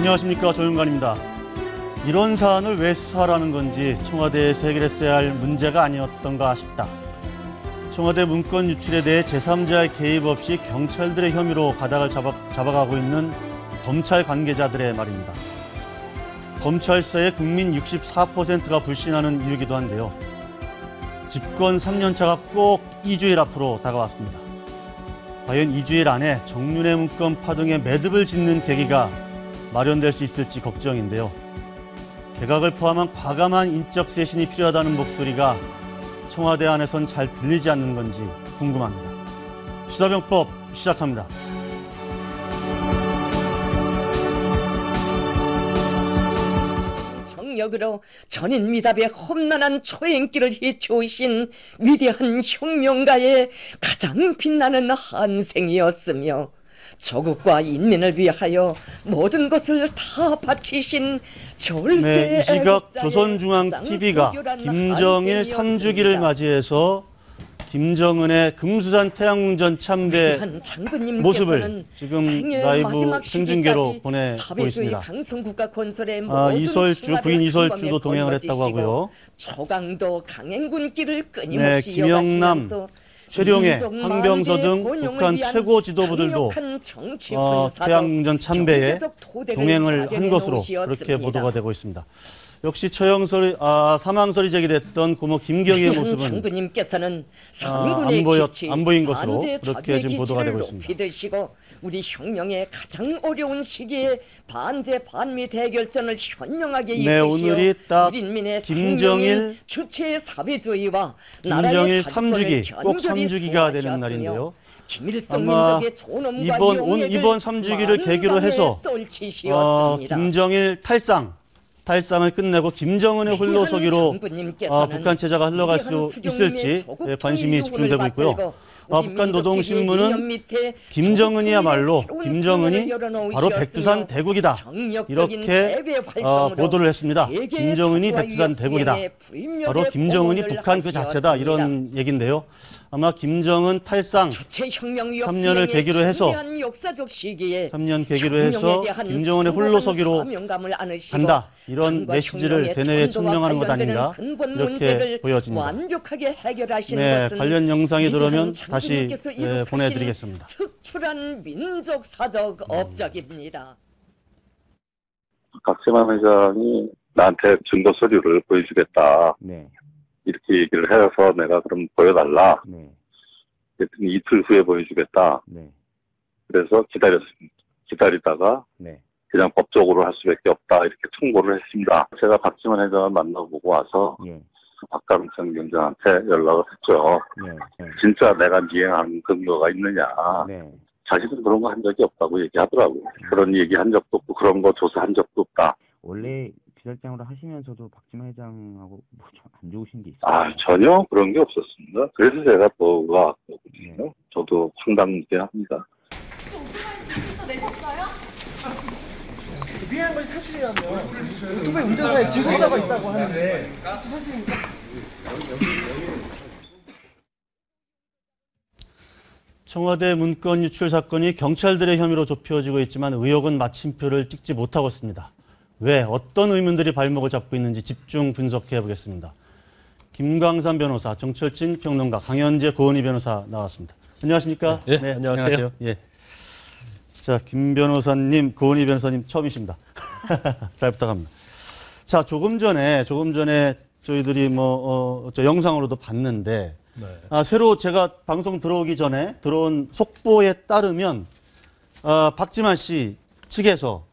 안녕하십니까, 조윤관입니다. 이런 사안을 왜 수사하라는 건지 청와대에서 해결했어야 할 문제가 아니었던가 싶다. 청와대 문건 유출에 대해 제3자의 개입 없이 경찰들의 혐의로 가닥을 잡아가고 있는 검찰 관계자들의 말입니다. 검찰 수사에 국민 64%가 불신하는 이유이기도 한데요. 집권 3년차가 꼭 2주일 앞으로 다가왔습니다. 과연 2주일 안에 정윤회 문건 파동에 매듭을 짓는 계기가 마련될 수 있을지 걱정인데요. 개각을 포함한 과감한 인적 쇄신이 필요하다는 목소리가 청와대 안에선 잘 들리지 않는 건지 궁금합니다. 수사병법 시작합니다. 정력으로 전인 미답의 험난한 초행길을 헤쳐오신 위대한 혁명가의 가장 빛나는 한생이었으며 조국과 인민을 위하여 모든 것을 다 바치신 절세 이 시각 조선중앙TV가 김정일 3주기를 맞이해서 김정은의 금수산 태양궁전 참배 모습을 지금 라이브 생중계로 보내고 있습니다. 부인 이설주도 동행을 했다고 하고요. 초강도 강행군길을 끊임없이 김영남, 최룡해, 황병서 등 북한 최고 지도부들도 태양궁전 참배에 동행을 한 것으로 그렇게 보도가 되고 있습니다. 역시 사망설이 제기됐던 고모 김경희의 모습은 안 보인 것으로 그렇게 지금 보도가 되고 있습니다. 우리 혁명의 가장 어려운 시기에 반제 반미 대결전을 현명하게 이끄시어 오늘이 딱 인민의 김정일 주체의 사회주의와 김정일 3주기, 꼭 3주기가 되는 날인데요. 아마 이번 3주기를 계기로 해서 김정일 탈상을 끝내고 김정은의 홀로서기로 북한 체제가 흘러갈 수 있을지 관심이 집중되고 있고요. 북한 노동신문은 김정은이 바로 백두산 대국이다, 이렇게 보도를 했습니다. 김정은이 백두산 대국이다, 바로 김정은이 북한 그 자체다, 이런 얘기인데요. 아마 김정은 탈상 3년을 계기로 해서 김정은의 홀로서기로 간다, 이런 메시지를 대내에 천명하는 것 아닌가, 이렇게 보여집니다. 관련 영상이 들어오면 다시 보내드리겠습니다. 특출한 민족사적 업적입니다. 박지만 회장이 나한테 증거 서류를 보여주겠다, 이렇게 얘기를 해서 내가 그럼 보여달라. 그랬더니 이틀 후에 보여주겠다. 그래서 기다렸습니다. 기다리다가 그냥 법적으로 할 수밖에 없다, 이렇게 통보를 했습니다. 제가 박지만 회장을 만나보고 와서 박감천 경장한테 연락을 했죠. 진짜 내가 미행한 근거가 있느냐. 자신은 그런 거 한 적이 없다고 얘기하더라고요. 그런 얘기 한 적도 없고 그런 거 조사한 적도 없다. 원래 비서장으로 하시면서도 박지만 회장하고 뭐 좀 안 좋으신 게 있어요? 전혀 그런 게 없었습니다. 그래서 제가 보고가 왔거든요. 저도 상당무계합니다. 미행한 것이 사실이라면 유튜브에 운전사에 증거자가 있다고 하는데 사실입니까? 청와대 문건 유출 사건이 경찰들의 혐의로 좁혀지고 있지만 의혹은 마침표를 찍지 못하고 있습니다. 왜, 어떤 의문들이 발목을 잡고 있는지 집중 분석해 보겠습니다. 김광산 변호사, 정철진 평론가, 강현재 고은희 변호사 나왔습니다. 안녕하십니까? 네, 안녕하세요. 예. 자, 김 변호사님, 고은희 변호사님 처음이십니다. 잘 부탁합니다. 자, 조금 전에 저희들이 저 영상으로도 봤는데, 새로 제가 방송 들어오기 전에 들어온 속보에 따르면, 박지만 씨 측에서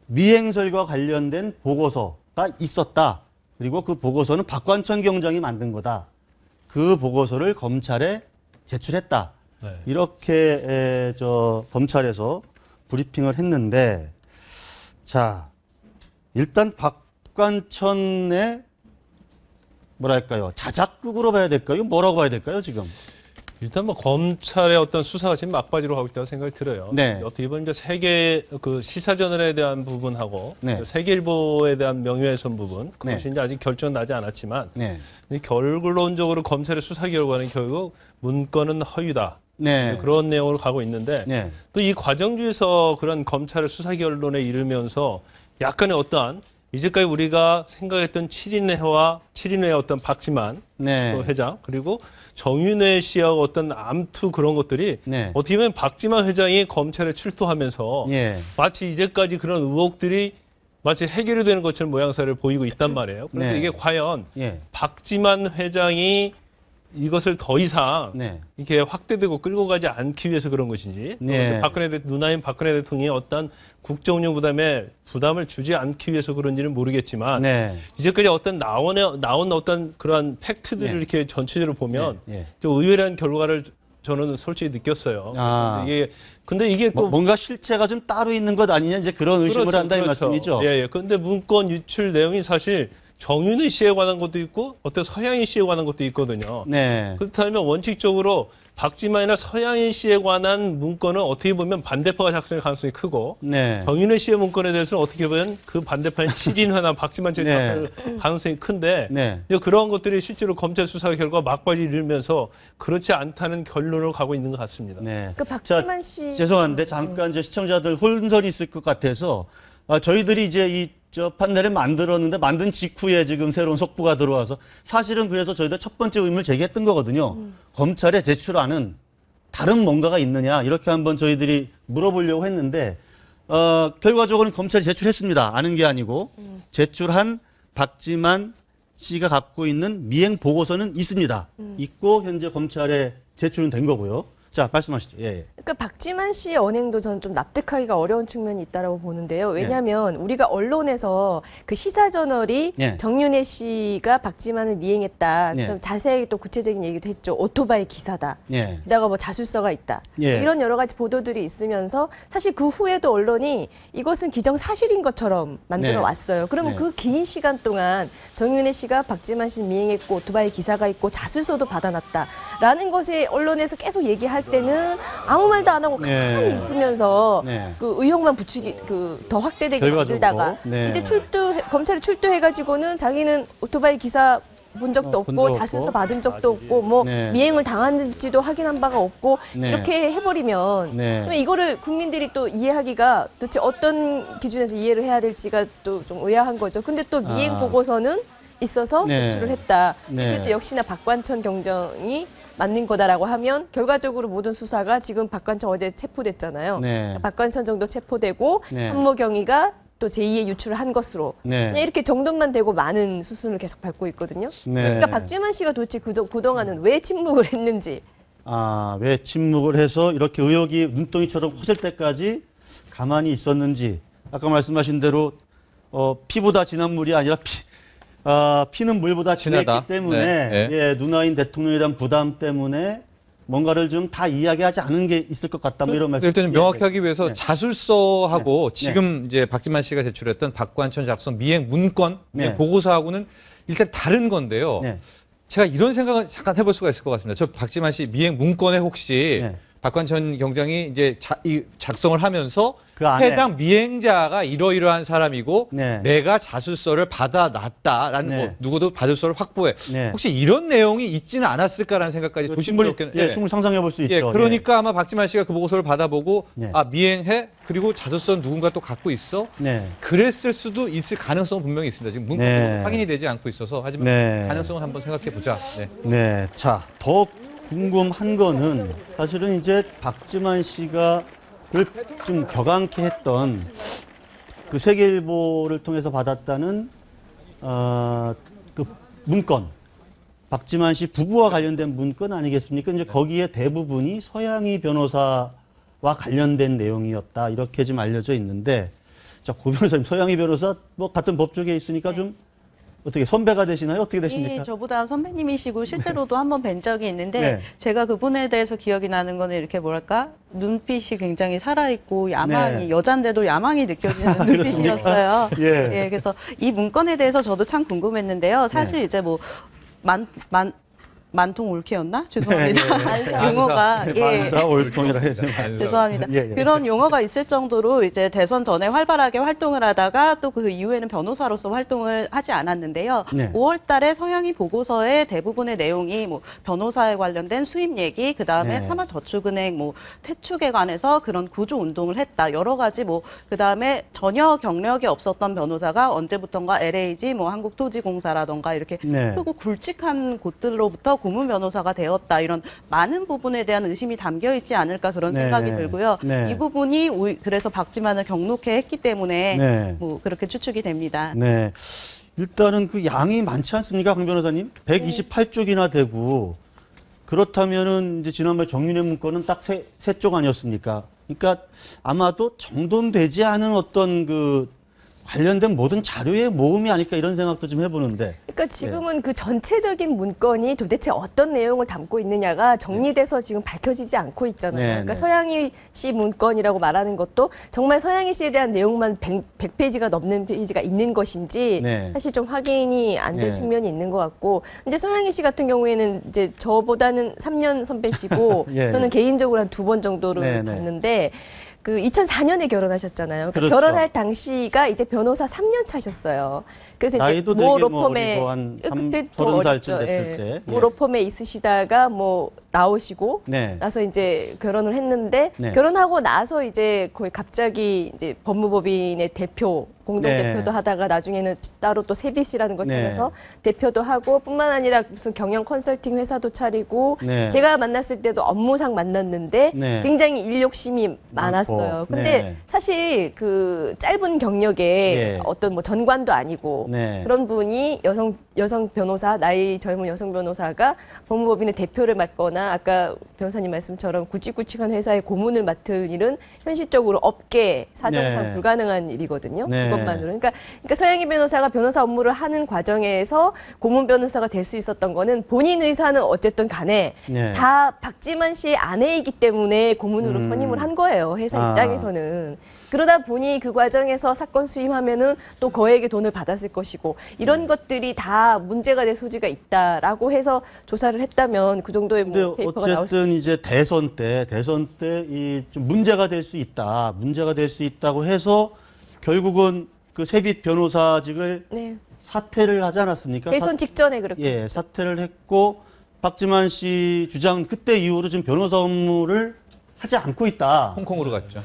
미행설과 관련된 보고서가 있었다. 그리고 그 보고서는 박관천 경장이 만든 거다. 그 보고서를 검찰에 제출했다. 이렇게 검찰에서 브리핑을 했는데, 자, 일단 박관천의 뭐랄까요, 자작극으로 봐야 될까요? 뭐라고 봐야 될까요, 지금? 일단 검찰의 어떤 수사가 지금 막바지로 가고 있다고 생각이 들어요. 어떻게 보면 이제 세계 시사저널에 대한 부분하고 세계일보에 대한 명예훼손 부분, 그것이 이제 아직 결정은 나지 않았지만 결론적으로 검찰의 수사 결과는 결국 문건은 허위다. 네. 그런 내용으로 가고 있는데 네. 또 이 과정 중에서 그런 검찰의 수사 결론에 이르면서 약간의 어떠한 이제까지 우리가 생각했던 7인회의 어떤 박지만 네. 회장 그리고 정윤회 씨하고 어떤 암투 그런 것들이 네. 어떻게 보면 박지만 회장이 검찰에 출두하면서 예. 마치 이제까지 그런 의혹들이 마치 해결이 되는 것처럼 모양새를 보이고 있단 말이에요. 그런데 네. 이게 과연 예. 박지만 회장이 이것을 더 이상 네. 이렇게 확대되고 끌고 가지 않기 위해서 그런 것인지 네. 누나인 박근혜 대통령이 어떤 국정운영 부담을 주지 않기 위해서 그런지는 모르겠지만 네. 이제까지 어떤 나온 어떤 그러한 팩트들을 네. 이렇게 전체적으로 보면 네. 네. 좀 의외란 결과를 저는 솔직히 느꼈어요. 아. 근데 이게 또 뭔가 실체가 좀 따로 있는 것 아니냐 이제 그런 의심을 그렇죠, 한다 이 그렇죠. 말씀이죠. 예, 예. 근데 문건 유출 내용이 사실 정윤희 씨에 관한 것도 있고 어떤 서양인 씨에 관한 것도 있거든요. 네. 그렇다면 원칙적으로 박지만이나 서양인 씨에 관한 문건은 어떻게 보면 반대파가 작성할 가능성이 크고 네. 정윤혜 씨의 문건에 대해서는 어떻게 보면 그 반대파인 7인회나 박지만 측이 네. 작성할 가능성이 큰데 네. 이제 그런 것들이 실제로 검찰 수사 결과 막바지 이르면서 그렇지 않다는 결론으로 가고 있는 것 같습니다. 네. 그 박지만 씨 죄송한데 잠깐 이제 시청자들 혼선이 있을 것 같아서 저희들이 이제 저 판넬을 만들었는데 만든 직후에 지금 새로운 속보가 들어와서 사실은 그래서 저희들 첫 번째 의문을 제기했던 거거든요. 검찰에 제출하는 다른 뭔가가 있느냐 이렇게 한번 저희들이 물어보려고 했는데 결과적으로는 검찰이 제출했습니다. 아는 게 아니고 제출한 박지만 씨가 갖고 있는 미행 보고서는 있습니다. 있고 현재 검찰에 제출은 된 거고요. 자, 말씀하시죠. 예. 그러니까 박지만 씨의 언행도 저는 좀 납득하기가 어려운 측면이 있다라고 보는데요. 왜냐하면 우리가 언론에서 그 시사저널이 정윤회 씨가 박지만을 미행했다. 그다음 자세하게 또 구체적인 얘기도 했죠. 오토바이 기사다. 게다가 뭐 자술서가 있다. 이런 여러 가지 보도들이 있으면서 사실 그 후에도 언론이 이것은 기정사실인 것처럼 만들어 왔어요. 그러면 그 긴 시간 동안 정윤회 씨가 박지만 씨를 미행했고 오토바이 기사가 있고 자술서도 받아놨다라는 것에 언론에서 계속 얘기할 때는 아무 말도 안 하고 가만히 있으면서 그 의혹만 붙이기 더 확대되게 만들다가 근데 검찰이 출두해가지고는 자기는 오토바이 기사 본 적도 없고 자술서 받은 적도 없고 뭐 미행을 당한지도 확인한 바가 없고 이렇게 해버리면 이거를 국민들이 또 이해하기가 도대체 어떤 기준에서 이해를 해야 될지가 또 좀 의아한 거죠. 근데 또 미행 보고서는 있어서 제출을 했다. 이게 또 역시나 박관천 경정이 맞는 거다라고 하면 결과적으로 모든 수사가 지금 박관천 어제 체포됐잖아요. 박관천 정도 체포되고 한모경위가 또 제2의 유출을 한 것으로 그냥 이렇게 정돈만 되고 많은 수순을 계속 밟고 있거든요. 그러니까 박지만 씨가 도대체 그동안은 왜 침묵을 했는지. 왜 침묵을 해서 이렇게 의혹이 눈덩이처럼 커질 때까지 가만히 있었는지. 아까 말씀하신 대로 피보다 진한 물이 아니라 피는 물보다 진했기 때문에 누나인 대통령에 대한 부담 때문에 뭔가를 좀 다 이야기하지 않은 게 있을 것 같다. 뭐 이런 말씀. 일단 명확히 하기 위해서 자술서하고 지금 이제 박지만 씨가 제출했던 박관천 작성 미행 문건 보고서하고는 일단 다른 건데요. 제가 이런 생각을 잠깐 해볼 수가 있을 것 같습니다. 저 박지만 씨 미행 문건에 혹시 박관천 경장이 이제 작성을 하면서 그 해당 미행자가 이러이러한 사람이고 내가 자술서를 받아놨다라는 거 누구도 자술서를 확보해. 혹시 이런 내용이 있지는 않았을까라는 생각까지 조심스럽게 충분히 상상해 볼 수 있죠. 그러니까 아마 박지만 씨가 그 보고서를 받아보고 미행해 그리고 자술서는 누군가 또 갖고 있어. 그랬을 수도 있을 가능성은 분명히 있습니다. 지금 문건도 확인이 되지 않고 있어서 하지만 가능성을 한번 생각해 보자. 자, 더 궁금한 거는 사실은 이제 박지만 씨가 좀 격앙케 했던 그 세계일보를 통해서 받았다는 그 문건, 박지만 씨 부부와 관련된 문건 아니겠습니까? 이제 거기에 대부분이 서양희 변호사와 관련된 내용이었다 이렇게 좀 알려져 있는데, 자, 고 변호사님 서양희 변호사 뭐 같은 법 쪽에 있으니까 좀 어떻게 선배가 되시나요? 어떻게 되십니까? 저보다 선배님이시고 실제로도 한번 뵌 적이 있는데 제가 그분에 대해서 기억이 나는 거는 이렇게 뭐랄까 눈빛이 굉장히 살아있고 야망이 여잔데도 야망이 느껴지는 눈빛이었어요. 그래서 이 문건에 대해서 저도 참 궁금했는데요. 사실 이제 뭐 만통 올케였나? 죄송합니다. 용어가 만사 올통이라 해서 죄송합니다. 그런 용어가 있을 정도로 이제 대선 전에 활발하게 활동을 하다가 또 그 이후에는 변호사로서 활동을 하지 않았는데요. 5월달에 서양이 보고서의 대부분의 내용이 뭐 변호사에 관련된 수입 얘기, 그 다음에 삼화저축은행 뭐 퇴출에 관해서 그런 구조 운동을 했다. 여러 가지 뭐 그 다음에 전혀 경력이 없었던 변호사가 언제부턴가 LAG, 뭐 한국토지공사라던가 이렇게 크고 굵직한 곳들로부터 고문 변호사가 되었다. 이런 많은 부분에 대한 의심이 담겨 있지 않을까 그런 생각이 들고요. 이 부분이 그래서 박지만을 경록해 했기 때문에 뭐 그렇게 추측이 됩니다. 네. 일단은 그 양이 많지 않습니까, 강 변호사님? 128쪽이나 되고 그렇다면은 이제 지난번 정윤회 문건은 딱 세 쪽 아니었습니까? 그러니까 아마도 정돈되지 않은 어떤 그 관련된 모든 자료의 모음이 아닐까 이런 생각도 좀 해보는데. 그러니까 지금은 그 전체적인 문건이 도대체 어떤 내용을 담고 있느냐가 정리돼서 지금 밝혀지지 않고 있잖아요. 그러니까 서양희 씨 문건이라고 말하는 것도 정말 서양희 씨에 대한 내용만 100페이지가 넘는 페이지가 있는 것인지 사실 좀 확인이 안 된 측면이 있는 것 같고. 근데 서양희 씨 같은 경우에는 이제 저보다는 3년 선배시고 저는 개인적으로 한 2번 정도를 봤는데 그 2004년에 결혼하셨잖아요. 그러니까 그렇죠. 결혼할 당시가 이제 변호사 3년 차셨어요. 그래서 나이도 이제 모 되게 로펌에 뭐 한 그때 30살쯤 됐을 때. 모 로펌에 있으시다가 뭐 나오시고 나서 이제 결혼을 했는데 결혼하고 나서 이제 거의 갑자기 이제 법무법인의 대표 공동 대표도 하다가 나중에는 따로 또 세비씨라는 걸 차려서 대표도 하고 뿐만 아니라 무슨 경영 컨설팅 회사도 차리고 제가 만났을 때도 업무상 만났는데 굉장히 일 욕심이 많았어요. 근데 사실 그 짧은 경력에 어떤 뭐 전관도 아니고 그런 분이 여성 변호사, 나이 젊은 여성 변호사가 법무법인의 대표를 맡거나 아까 변호사님 말씀처럼 굵직굵직한 회사의 고문을 맡을 일은 현실적으로 업계 사정상 불가능한 일이거든요. 그것만으로. 그러니까 서양희 변호사가 변호사 업무를 하는 과정에서 고문 변호사가 될 수 있었던 거는 본인 의사는 어쨌든 간에 다 박지만 씨의 아내이기 때문에 고문으로 선임을 한 거예요. 회사 입장에서는. 그러다 보니 그 과정에서 사건 수임하면은 또 거액의 돈을 받았을 것이고 이런 것들이 다 문제가 될 소지가 있다라고 해서 조사를 했다면 그 정도의 뭐 페이퍼가 나올 수. 어쨌든 이제 대선 때 이 좀 문제가 될 수 있다고 해서 결국은 그 세빛 변호사직을 사퇴를 하지 않았습니까? 대선 직전에 그렇게. 사퇴를 했고 박지만 씨 주장 그때 이후로 지금 변호사 업무를 하지 않고 있다. 홍콩으로 갔죠.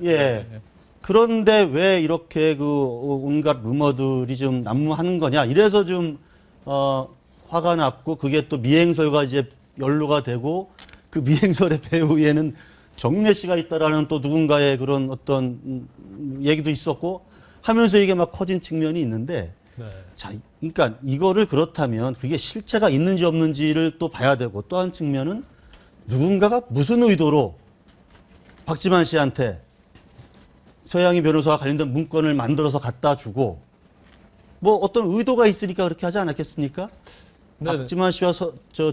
그런데 왜 이렇게 그 온갖 루머들이 좀 난무하는 거냐. 이래서 좀 화가 났고 그게 또 미행설과 이제 연루가 되고 그 미행설의 배후에는 정윤회 씨가 있다라는 또 누군가의 그런 어떤 얘기도 있었고 하면서 이게 막 커진 측면이 있는데 자, 그러니까 이거를 그렇다면 그게 실체가 있는지 없는지를 또 봐야 되고 또 한 측면은 누군가가 무슨 의도로 박지만 씨한테 서양희 변호사와 관련된 문건을 만들어서 갖다 주고 뭐 어떤 의도가 있으니까 그렇게 하지 않았겠습니까? 박지만 씨와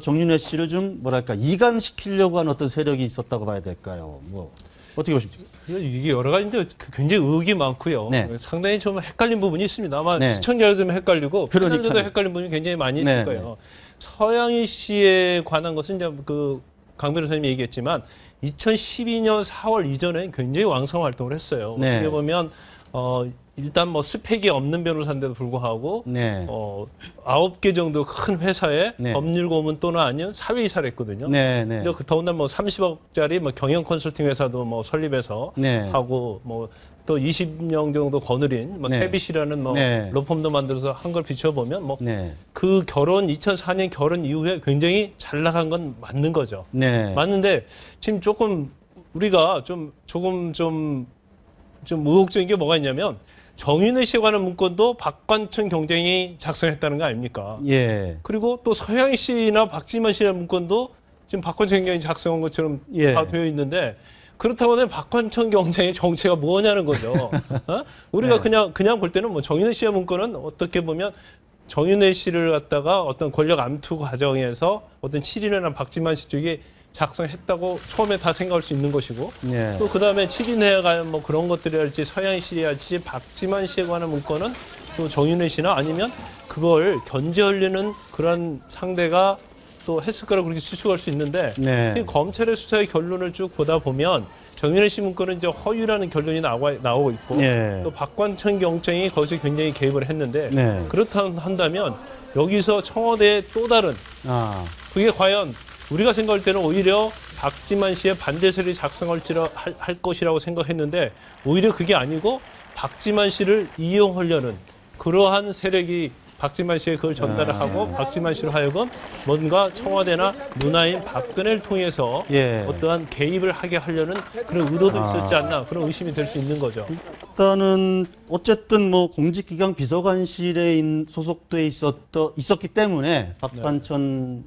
정윤회 씨를 좀 뭐랄까 이간시키려고 한 어떤 세력이 있었다고 봐야 될까요? 뭐 어떻게 보십니까? 이게 여러 가지인데 굉장히 의혹이 많고요. 상당히 좀 헷갈린 부분이 있습니다. 아마 시청자들도 헷갈리고 패널들도 헷갈린 부분이 굉장히 많이 있을 거예요. 서양희 씨에 관한 것은 이제 그 강 변호사님이 얘기했지만 2012년 4월 이전에 굉장히 왕성 활동을 했어요. 어떻게 보면 일단 뭐 스펙이 없는 변호사인데도 불구하고 9개 정도 큰 회사에 법률 고문 또는 아니면 사회이사를 했거든요. 더군다나 뭐 30억짜리 뭐 경영 컨설팅 회사도 뭐 설립해서 하고 뭐 또 20명 정도 거느린 뭐 세비시라는 뭐 로펌도 만들어서 한 걸 비춰보면 뭐 그 결혼 2004년 결혼 이후에 굉장히 잘 나간 건 맞는 거죠. 맞는데 지금 조금 우리가 조금 의혹적인 게 뭐가 있냐면 정윤회 씨에 관한 문건도 박관천 경쟁이 작성했다는 거 아닙니까? 그리고 또 서양희 씨나 박지만 씨라는 문건도 지금 박관천 경쟁이 작성한 것처럼 다 되어 있는데 그렇다고 하면 박관천 경쟁의 정체가 뭐냐는 거죠. 우리가 그냥 볼 때는 뭐 정윤회 씨의 문건은 어떻게 보면 정윤회 씨를 갖다가 어떤 권력 암투 과정에서 어떤 7인회나 박지만 씨 쪽이 작성했다고 처음에 다 생각할 수 있는 것이고 또 그 다음에 7인회에 관한 뭐 그런 것들이랄지 서양희 씨랄지 박지만 씨에 관한 문건은 또 정윤회 씨나 아니면 그걸 견제하려는 그런 상대가 또 했을 거라고 그렇게 추측할 수 있는데 네. 지금 검찰의 수사의 결론을 쭉 보다 보면 정윤회 씨 문건은 이제 허위라는 결론이 나오고 있고 네. 또 박관천 경장이 거기서 굉장히 개입을 했는데 네. 그렇다 한다면 여기서 청와대의 또 다른 그게 과연 우리가 생각할 때는 오히려 박지만 씨의 반대세력이 작성할 것이라고 생각했는데 오히려 그게 아니고 박지만 씨를 이용하려는 그러한 세력이 박지만 씨에 그걸 전달을 하고 박지만 씨로 하여금 뭔가 청와대나 문화인 박근혜를 통해서 어떠한 개입을 하게 하려는 그런 의도도 있었지 않나 그런 의심이 될 수 있는 거죠. 일단은 어쨌든 뭐 공직기강 비서관실에 소속돼 있었기 때문에 박관천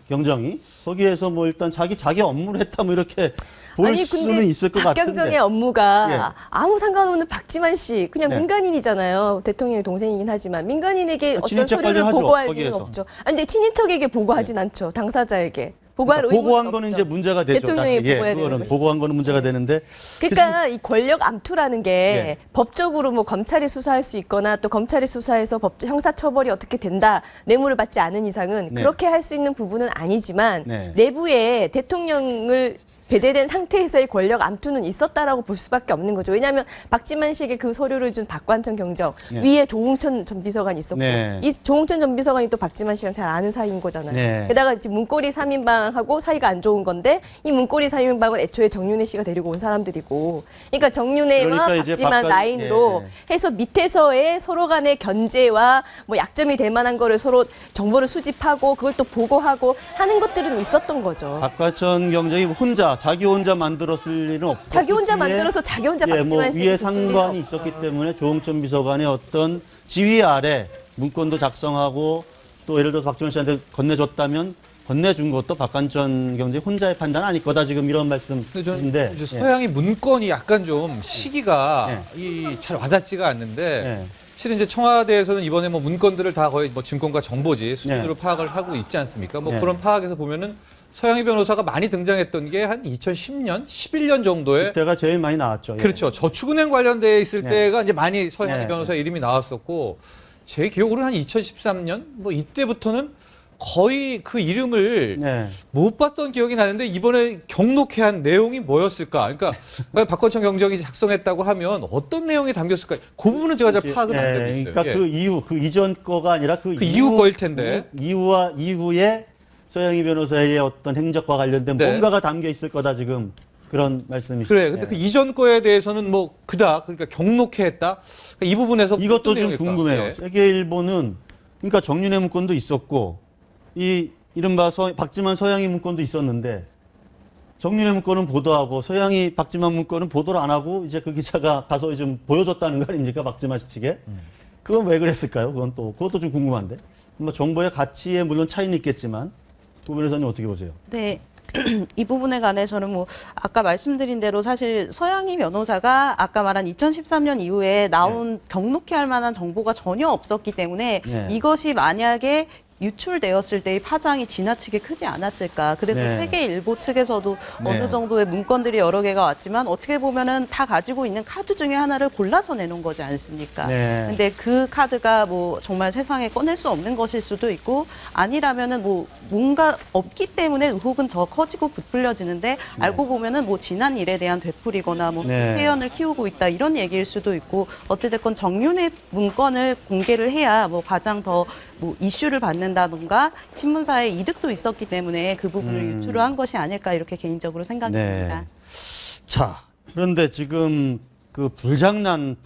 경정이 거기에서 뭐 일단 자기 업무를 했다 뭐 이렇게 볼 수는 있을 것 같은데. 박경정의 업무가 아무 상관없는 박지만 씨, 그냥 민간인이잖아요. 대통령의 동생이긴 하지만 민간인에게 어떤 서류를 보고할 일은 없죠. 아니, 근데 친인척에게 보고하진 않죠. 당사자에게. 보고한 거는 이제 문제가 되죠. 대통령이 보고해야 되는 거죠. 보고한 거는 문제가 되는데. 그러니까 이 권력 암투라는 게 법적으로 뭐 검찰이 수사할 수 있거나 또 검찰이 수사해서 형사 처벌이 어떻게 된다 뇌물을 받지 않은 이상은 그렇게 할 수 있는 부분은 아니지만 내부에 대통령을 배제된 상태에서의 권력 암투는 있었다라고 볼 수밖에 없는 거죠. 왜냐하면 박지만 씨에게 그 서류를 준 박관천 경정 위에 조홍천 전 비서관이 있었고 이 조홍천 전 비서관이 또 박지만 씨랑 잘 아는 사이인 거잖아요. 게다가 지금 문고리 3인방하고 사이가 안 좋은 건데 이 문고리 3인방은 애초에 정윤회 씨가 데리고 온 사람들이고 그러니까 정윤회와 박지만 라인으로 해서 밑에서의 서로 간의 견제와 뭐 약점이 될 만한 거를 서로 정보를 수집하고 그걸 또 보고하고 하는 것들은 있었던 거죠. 박관천 경정이 자기 혼자 만들었을 일은 없고 자기 혼자 만들어서 자기 혼자 박지만 씨 위에 상관이 있었기 때문에 조홍천 비서관의 어떤 지휘 아래 문건도 작성하고 또 예를 들어서 박지만 씨한테 건네줬다면 건네준 것도 박관천 경정이 혼자의 판단 아닐 거다 지금 이런 말씀이신데 서양이 문건이 약간 좀 시기가 잘 와닿지가 않는데 실은 이제 청와대에서는 이번에 뭐 문건들을 다 거의 뭐 증권가 정보지 수준으로 파악을 하고 있지 않습니까? 뭐 그런 파악에서 보면은 서양희 변호사가 많이 등장했던 게 한 2010년, 11년 정도에 그때가 제일 많이 나왔죠. 그렇죠. 저축은행 관련돼 있을 때가 이제 많이 서양희 변호사 이름이 나왔었고 제 기억으로는 한 2013년 뭐 이때부터는 거의 그 이름을 못 봤던 기억이 나는데 이번에 경록해한 내용이 뭐였을까? 그러니까 박관천 경정이 작성했다고 하면 어떤 내용이 담겼을까? 그 부분은 제가 잘 파악을 안 되고 있어요. 그러니까 그 이전 거가 아니라 그 이후 거일 텐데 이후에 서양희 변호사의 어떤 행적과 관련된 뭔가가 담겨 있을 거다 지금 그런 말씀이시죠. 그래. 근데 그 이전 거에 대해서는 뭐 그러니까 경록해 했다. 그러니까 이 부분에서 이것도 좀 궁금해요. 세계일보는 그러니까 정윤회 문건도 있었고 이 이른바 박지만 서양희 문건도 있었는데 정윤회 문건은 보도하고 서양희 박지만 문건은 보도를 안 하고 이제 그 기자가 가서 좀 보여줬다는 거 아닙니까 박지만 씨 측에? 그건 왜 그랬을까요? 그것도 좀 궁금한데. 뭐 정보의 가치에 물론 차이는 있겠지만. 부 변호사님 어떻게 보세요? 네. 이 부분에 관해서는 뭐 아까 말씀드린 대로 사실 서양희 변호사가 아까 말한 2013년 이후에 나온 경록해 할 만한 정보가 전혀 없었기 때문에 이것이 만약에 유출되었을 때의 파장이 지나치게 크지 않았을까. 그래서 세계일보 측에서도 어느 정도의 문건들이 여러 개가 왔지만 어떻게 보면은 다 가지고 있는 카드 중에 하나를 골라서 내놓은 거지 않습니까? 근데 그 카드가 뭐 정말 세상에 꺼낼 수 없는 것일 수도 있고 아니라면은 뭐 뭔가 없기 때문에 의혹은 더 커지고 부풀려지는데 알고 보면은 뭐 지난 일에 대한 되풀이거나 뭐 회연을 키우고 있다 이런 얘기일 수도 있고 어찌됐건 정윤회 문건을 공개를 해야 뭐 가장 더 뭐 이슈를 받는다던가 신문사에 이득도 있었기 때문에 그 부분을 유출을 한 것이 아닐까 이렇게 개인적으로 생각합니다. 자, 그런데 지금 그 불장난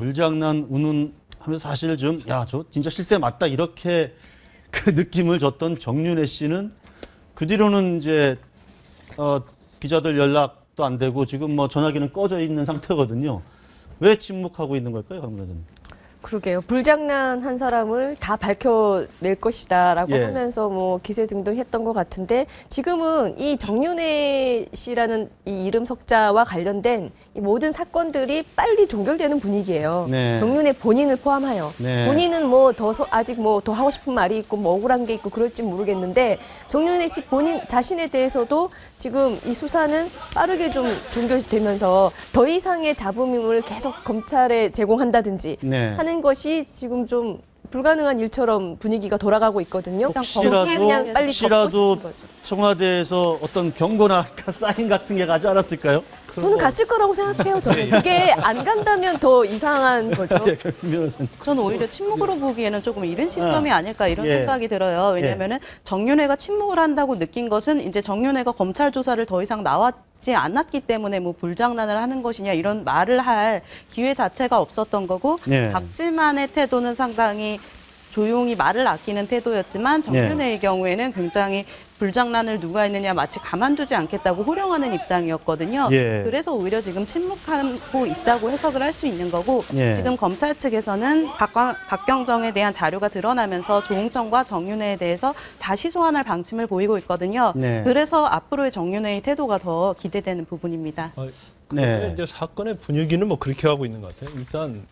운운 하면서 사실 좀 저 진짜 실세 맞다 이렇게 그 느낌을 줬던 정윤회 씨는 그 뒤로는 이제 기자들 연락도 안 되고 지금 뭐 전화기는 꺼져 있는 상태거든요. 왜 침묵하고 있는 걸까요, 강 변호사님? 그러게요. 불장난한 사람을 다 밝혀낼 것이다라고 하면서 뭐 기세 등등 했던 것 같은데 지금은 이 정윤회 씨라는 이 이름 석자와 관련된 이 모든 사건들이 빨리 종결되는 분위기예요. 정윤회 본인을 포함하여 본인은 뭐 아직 뭐 더 하고 싶은 말이 있고 뭐 억울한 게 있고 그럴지 모르겠는데 정윤회 씨 본인 자신에 대해서도 지금 이 수사는 빠르게 좀 종결되면서 더 이상의 잡음을 계속 검찰에 제공한다든지 하는 것이 지금 좀 불가능한 일처럼 분위기가 돌아가고 있거든요. 혹시라도 청와대에서 어떤 경고나 사인 같은 게 가지 않았을까요? 저는 갔을 거라고 생각해요. 저는 그게 안 간다면 더 이상한 거죠. 저는 오히려 침묵으로 보기에는 조금 이른 시점이 아닐까 이런 생각이 들어요. 왜냐하면은 정윤회가 침묵을 한다고 느낀 것은 이제 정윤회가 검찰 조사를 더 이상 나왔지 않았기 때문에 뭐 불장난을 하는 것이냐 이런 말을 할 기회 자체가 없었던 거고 박지만의 태도는 상당히 조용히 말을 아끼는 태도였지만 정윤회의 경우에는 굉장히 불장난을 누가 했느냐 마치 가만두지 않겠다고 호령하는 입장이었거든요. 그래서 오히려 지금 침묵하고 있다고 해석을 할 수 있는 거고 지금 검찰 측에서는 박경정에 대한 자료가 드러나면서 조응천과 정윤회에 대해서 다시 소환할 방침을 보이고 있거든요. 그래서 앞으로의 정윤회의 태도가 더 기대되는 부분입니다. 그런데 이제 사건의 분위기는 뭐 그렇게 하고 있는 것 같아요. 일단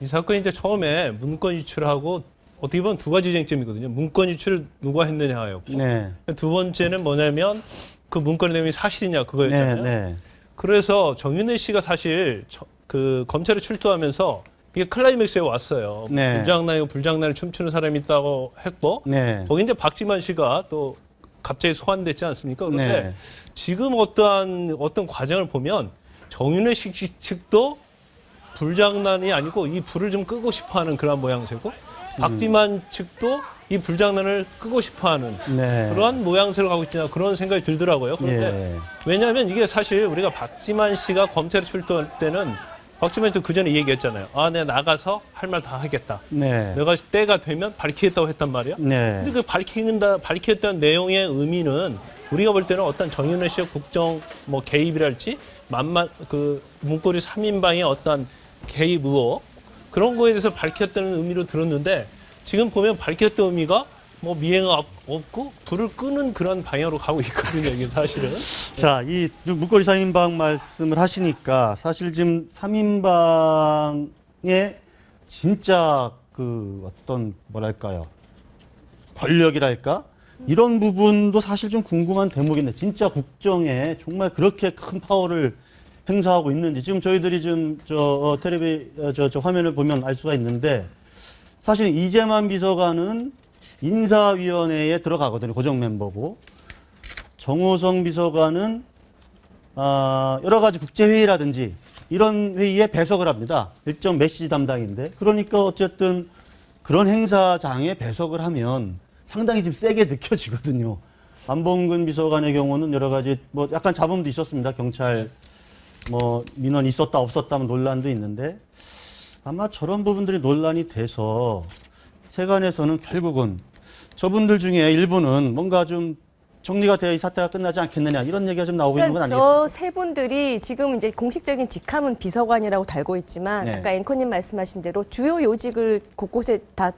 이 사건이 이제 처음에 문건 유출하고 어떻게 보면 두 가지 쟁점이거든요. 문건 유출을 누가 했느냐였고 두 번째는 뭐냐면 그 문건의 내용이 사실이냐 그거였잖아요. 그래서 정윤회 씨가 사실 그 검찰에 출두하면서 이게 클라이맥스에 왔어요. 불장난을 춤추는 사람이 있다고 했고 거기 이제 박지만 씨가 또 갑자기 소환됐지 않습니까? 그런데 지금 어떤 과정을 보면 정윤회 씨 측도 불장난이 아니고 이 불을 좀 끄고 싶어하는 그런 모양새고 박지만 측도 이 불장난을 끄고 싶어하는 그러한 모양새를 가고 있지 않나 그런 생각이 들더라고요. 그런데 왜냐하면 이게 사실 우리가 박지만 씨가 검찰에 출두할 때는 박지만 씨도 그 전에 얘기했잖아요. 내가 나가서 할 말 다 하겠다. 내가 때가 되면 밝히겠다고 했단 말이야. 근데 그 밝히겠다는 내용의 의미는 우리가 볼 때는 어떤 정윤회 씨의 국정 뭐 개입이랄지 그 문고리 3인방의 어떤 개입 의혹 그런 거에 대해서 밝혔다는 의미로 들었는데 지금 보면 밝혔던 의미가 뭐 미행가 없고 불을 끄는 그런 방향으로 가고 있거든요. 이게 사실은. 자, 이 문고리 3인방 말씀을 하시니까 사실 지금 3인방의 진짜 그 어떤 뭐랄까요 권력이랄까 이런 부분도 사실 좀 궁금한 대목인데 진짜 국정에 정말 그렇게 큰 파워를 행사하고 있는지 지금 저희들이 지금 텔레비 화면을 보면 알 수가 있는데 사실 이재만 비서관은 인사위원회에 들어가거든요. 고정 멤버고 정호성 비서관은 여러 가지 국제회의라든지 이런 회의에 배석을 합니다. 일정 메시지 담당인데 그러니까 어쨌든 그런 행사장에 배석을 하면 상당히 지금 세게 느껴지거든요. 안봉근 비서관의 경우는 여러 가지 뭐 약간 잡음도 있었습니다. 경찰 뭐 민원이 있었다 없었다면 논란도 있는데 아마 저런 부분들이 논란이 돼서 세간에서는 결국은 저분들 중에 일부는 뭔가 좀 정리가 되어 이 사태가 끝나지 않겠느냐 이런 얘기가 좀 나오고 있는 건 아니겠습니까? 저 세 분들이 지금 이제 공식적인 직함은 비서관이라고 달고 있지만 아까 앵커님 말씀하신 대로 주요 요직을 곳곳에 다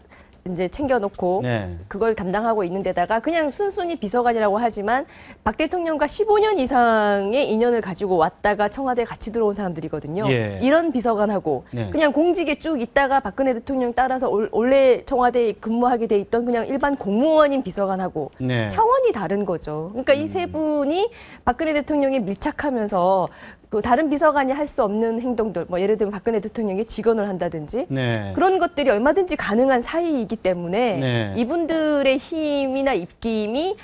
이제 챙겨놓고 그걸 담당하고 있는 데다가 그냥 순순히 비서관이라고 하지만 박 대통령과 15년 이상의 인연을 가지고 왔다가 청와대에 같이 들어온 사람들이거든요. 이런 비서관하고 그냥 공직에 쭉 있다가 박근혜 대통령 따라서 원래 청와대에 근무하게 돼 있던 그냥 일반 공무원인 비서관하고 차원이 다른 거죠. 그러니까 이 세 분이 박근혜 대통령에 밀착하면서 그 다른 비서관이 할 수 없는 행동들, 뭐 예를 들면 박근혜 대통령이 직언을 한다든지 그런 것들이 얼마든지 가능한 사이이기 때문에 이분들의 힘이나 입김이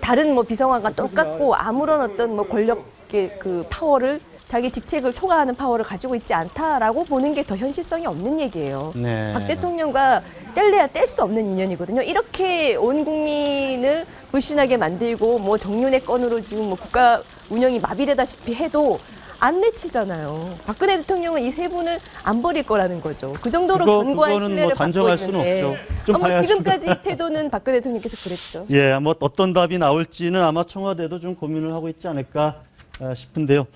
다른 뭐 비서관과 똑같고 아무런 어떤 뭐 권력의 그 파워를 자기 직책을 초과하는 파워를 가지고 있지 않다라고 보는 게 더 현실성이 없는 얘기예요. 박 대통령과 뗄래야 뗄 수 없는 인연이거든요. 이렇게 온 국민을 불신하게 만들고 뭐 정윤회 건으로 지금 뭐 국가 운영이 마비되다시피 해도 안 맺히잖아요. 박근혜 대통령은 이 세 분을 안 버릴 거라는 거죠. 그 정도로 견고한 신뢰를 뭐 단정할 수는 없죠. 좀 지금까지 태도는 박근혜 대통령께서 그랬죠. 뭐 어떤 답이 나올지는 아마 청와대도 좀 고민을 하고 있지 않을까 싶은데요.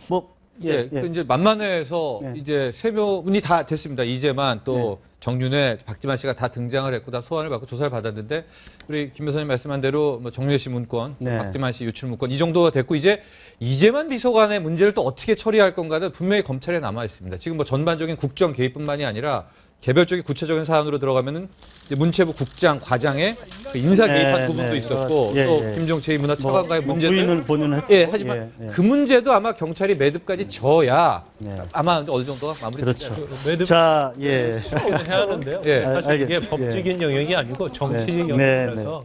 이제 만만해서 이제 세 명이 다 됐습니다. 이재만 또 정윤회, 박지만 씨가 다 등장을 했고 다 소환을 받고 조사를 받았는데 우리 김 변호사님 말씀한 대로 뭐 정윤회 씨 문건, 박지만 씨 유출 문건 이 정도가 됐고 이제 이재만 비서관의 문제를 또 어떻게 처리할 건가는 분명히 검찰에 남아 있습니다. 지금 뭐 전반적인 국정 개입뿐만이 아니라 개별적인 구체적인 사안으로 들어가면은 이제 문체부 국장, 과장의 그 인사 개입한 부분도 있었고 또 김종 제2문화차관과의 문제도 하지만 그 문제도 아마 경찰이 매듭까지 져야 아마 어느 정도 마무리되죠. 그렇죠. 매듭 자, 해야 하는데요. 사실 이게 법적인 영역이 아니고 정치적 영역이라서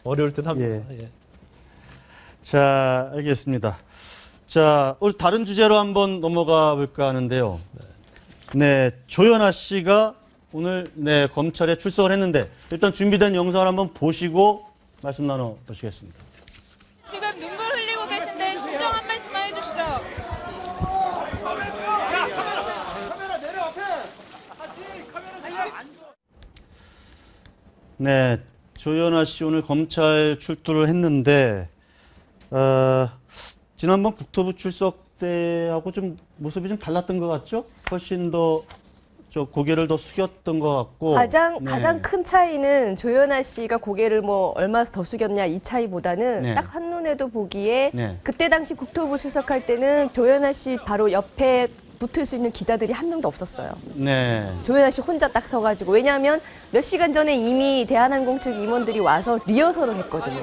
어려울 듯합니다. 자, 알겠습니다. 자, 오늘 다른 주제로 한번 넘어가 볼까 하는데요. 네, 조연아 씨가 오늘 검찰에 출석을 했는데 일단 준비된 영상을 한번 보시고 말씀 나눠 보시겠습니다. 지금 눈물 흘리고 계신데 심정 한 말씀만 해주시죠. 카메라 내려 앞에. 네, 조연아 씨 오늘 검찰 출두를 했는데 지난번 국토부 출석 때하고 좀 모습이 좀 달랐던 것 같죠? 훨씬 더 고개를 더 숙였던 것 같고 가장 큰 차이는 조연아 씨가 고개를 얼마 더 숙였냐 이 차이보다는 딱 한눈에도 보기에 그때 당시 국토부 출석할 때는 조연아 씨 바로 옆에 붙을 수 있는 기자들이 한 명도 없었어요. 조연아 씨 혼자 딱 서가지고 왜냐하면 몇 시간 전에 이미 대한항공 측 임원들이 와서 리허설을 했거든요.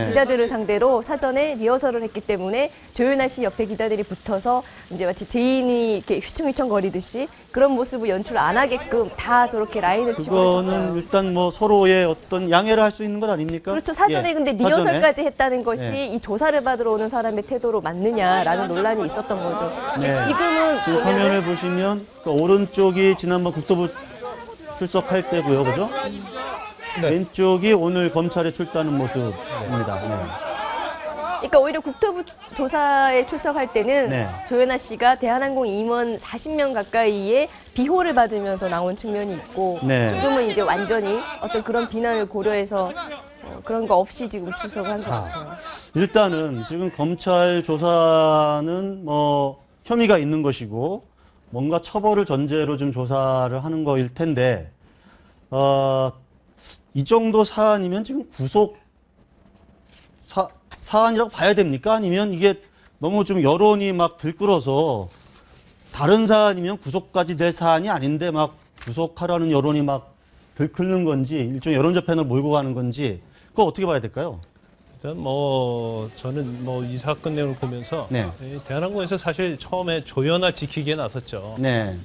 기자들을 상대로 사전에 리허설을 했기 때문에 조연아 씨 옆에 기자들이 붙어서 이제 마치 제인이 이렇게 휘청휘청 거리듯이 그런 모습을 연출 안 하게끔 다 저렇게 라인을 치고 그거는 일단 서로의 어떤 양해를 할 수 있는 것 아닙니까? 그렇죠. 사전에 근데 리허설까지 했다는 것이 이 조사를 받으러 오는 사람의 태도로 맞느냐라는 논란이 있었던 거죠. 지금은 화면을 보시면 오른쪽이 지난번 국토부 출석할 때고요, 그죠? 왼쪽이 오늘 검찰에 출두하는 모습입니다. 그러니까 오히려 국토부 조사에 출석할 때는 조연아 씨가 대한항공 임원 40명 가까이의 비호를 받으면서 나온 측면이 있고 지금은 이제 완전히 어떤 그런 비난을 고려해서 그런 거 없이 지금 출석을 한 것 같아요. 일단은 지금 검찰 조사는 혐의가 있는 것이고 뭔가 처벌을 전제로 좀 조사를 하는 거일 텐데 이 정도 사안이면 지금 구속 사안이라고 봐야 됩니까? 아니면 이게 너무 좀 여론이 막 들끓어서 다른 사안이면 구속까지 될 사안이 아닌데 막 구속하라는 여론이 막 들끓는 건지 일종의 여론 재판을 몰고 가는 건지 그거 어떻게 봐야 될까요? 일단 저는 이 사건 내용을 보면서 대한항공에서 사실 처음에 조연아 지키기에 나섰죠.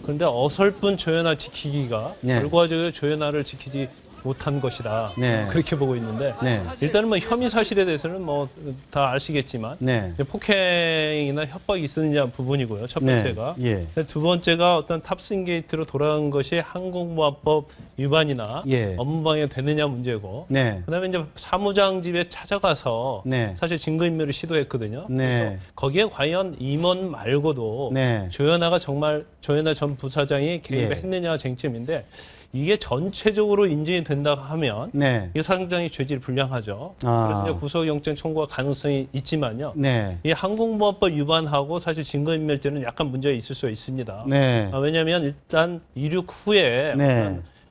그런데 어설픈 조연아 지키기가 결과적으로 조연아를 지키지 못한 것이다. 그렇게 보고 있는데 일단은 혐의 사실에 대해서는 다 아시겠지만 폭행이나 협박이 있었느냐 부분이고요. 첫 번째가. 두 번째가 어떤 탑승 게이트로 돌아간 것이 항공보안법 위반이나 업무방해 되느냐 문제고 그다음에 이제 사무장 집에 찾아가서 사실 증거인멸을 시도했거든요. 그래서 거기에 과연 임원 말고도 조연아가 정말 조연아 전 부사장이 개입을 했느냐가 쟁점인데 이게 전체적으로 인정이 된다 하면 이게 상당히 죄질 불량하죠. 그래서 이제 구속영장 청구가 가능성이 있지만요. 이 항공보안법 위반하고 사실 증거인멸죄는 약간 문제가 있을 수 있습니다. 왜냐하면 일단 이륙 후에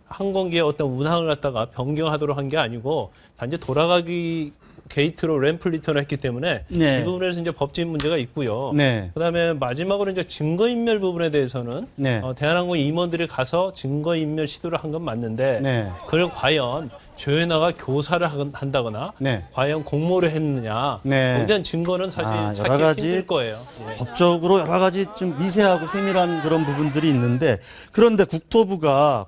항공기의 어떤 운항을 갖다가 변경하도록 한 게 아니고 단지 돌아가기 게이트로 램프 리턴을 했기 때문에 이 부분에서 이제 법적인 문제가 있고요. 그다음에 마지막으로 이제 증거인멸 부분에 대해서는 대한항공 임원들이 가서 증거인멸 시도를 한 건 맞는데 그걸 과연 조연아가 교사를 한다거나 과연 공모를 했느냐 거기에 대한 증거는 사실 여러 가지 힘들 거예요. 법적으로 여러 가지 좀 미세하고 세밀한 그런 부분들이 있는데 그런데 국토부가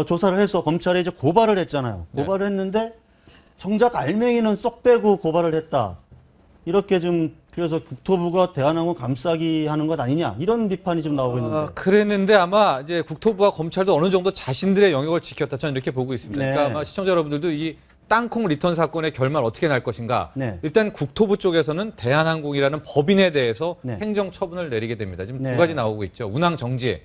조사를 해서 검찰에 이제 고발을 했잖아요. 고발을 했는데 정작 알맹이는 쏙 빼고 고발을 했다. 이렇게 좀 그래서 국토부가 대한항공 감싸기 하는 것 아니냐 이런 비판이 좀 나오고 있는데. 그랬는데 아마 이제 국토부와 검찰도 어느 정도 자신들의 영역을 지켰다 저는 이렇게 보고 있습니다. 그러니까 아마 시청자 여러분들도 이 땅콩 리턴 사건의 결말 어떻게 날 것인가. 일단 국토부 쪽에서는 대한항공이라는 법인에 대해서 행정 처분을 내리게 됩니다. 지금 두 가지 나오고 있죠. 운항 정지,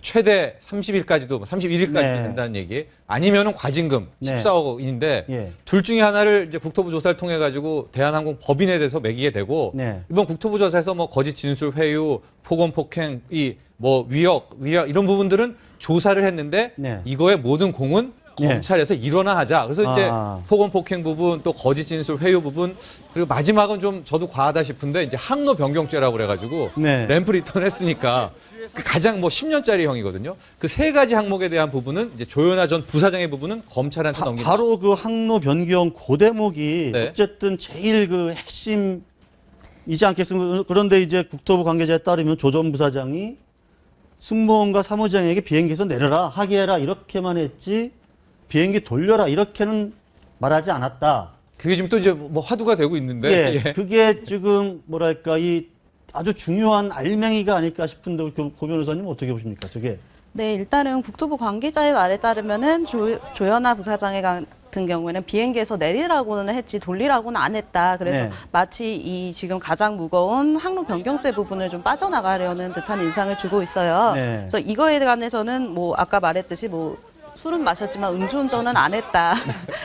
최대 30일까지도 31일까지도 된다는 얘기. 아니면은 과징금 14억 원인데 둘 중에 하나를 이제 국토부 조사를 통해 가지고 대한항공 법인에 대해서 매기게 되고 이번 국토부 조사에서 거짓 진술 회유, 폭언 폭행, 위협 이런 부분들은 조사를 했는데 이거의 모든 공은 검찰에서 일어나 하자. 그래서 이제 폭언 폭행 부분, 또 거짓 진술 회유 부분, 그리고 마지막은 좀 저도 과하다 싶은데 이제 항로 변경죄라고 그래가지고 램프 리턴 했으니까 가장 뭐 10년짜리 형이거든요. 그 세 가지 항목에 대한 부분은 이제 조현아 전 부사장의 부분은 검찰한테 넘긴다. 바로 그 항로 변경 그 대목이 네. 어쨌든 제일 그 핵심이지 않겠습니까? 그런데 이제 국토부 관계자에 따르면 조 전 부사장이 승무원과 사무장에게 비행기에서 내려라, 하기해라 이렇게만 했지 비행기 돌려라 이렇게는 말하지 않았다. 그게 지금 또 이제 뭐 화두가 되고 있는데. 예, 예. 그게 지금 뭐랄까 이 아주 중요한 알맹이가 아닐까 싶은데 고 변호사님 어떻게 보십니까? 저게. 네, 일단은 국토부 관계자의 말에 따르면은 조현아 부사장의 같은 경우에는 비행기에서 내리라고는 했지 돌리라고는 안 했다. 그래서 네. 마치 이 지금 가장 무거운 항로 변경죄 부분을 좀 빠져나가려는 듯한 인상을 주고 있어요. 네. 그래서 이거에 관해서는 뭐 아까 말했듯이 뭐 술은 마셨지만 음주운전은 안 했다.